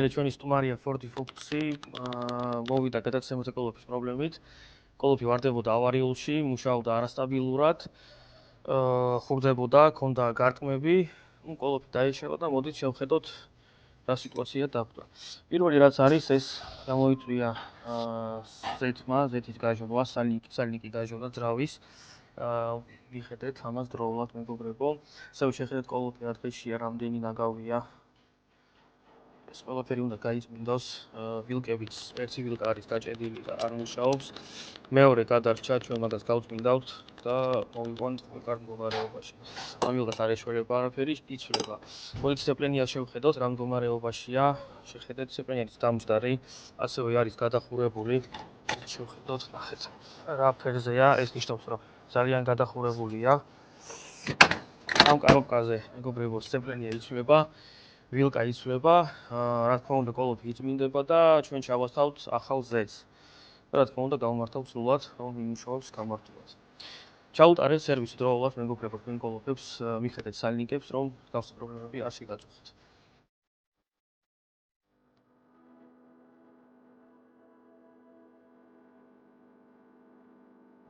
ჩვენი სტუმარია Ford Focus-ი მოვიდა გადაცემაზე კოლოფის პრობლემით. კოლოფი ვარდებოდა ავარიულში, მუშაობდა არასტაბილურად, ხურდებოდა, ჰქონდა გარტყმები, კოლოფი დაეშალა და მოდით შევხედოთ რა სიტუაცია დაგვდა. პირველი რაც არის ეს გამოიწვია ზეთის გაჟონვა, სალინიკი გაჟონვა ძრავის. მიხედეთ ამას დროულად მეგობრებო. ასევე შეხედეთ კოლოფი რა დღეშია, რამდენი ნაგავია. ეს ყველაფერი უნდა გაიწმინდოს, ვილკებიც, ერთი ვილკა არის გაჭედილი და არ მუშაობს. მეორე გადარჩა, ჩვენ მაგას გავწმინდავთ და მოვიყვანთ კარგ მდგომარეობაში. ამ ვილკას არ ეშველება არაფერი, იცვლება. მოდით ცეპლენიას შევხედოთ, რა მდგომარეობაშია. შეხედეთ, ცეპლენი არის დამჯდარი, ასევე არის გადახურებული. შევხედოთ, ნახეთ. რა ფერზეა, ეს ნიშნავს, რომ ძალიან გადახურებულია. ამ კარობკაზე, მეგობრებო, ცეპლენია იცვლება. ვილკა იცვლება, რა თქმა უნდა, კოლოფი იწმინდება და ჩვენ ჩავასთავთ ახალ ზეთს. რა თქმა უნდა, გავმართავთ სრულად, რომ იმუშაოს გამართულად. ჩაუტარეთ სერვისი დროულად, მეგობრებო, თქვენ კოლოფებს მიხედეთ სალინიკებს, რომ გასწრებები არ შეგაწუხოთ.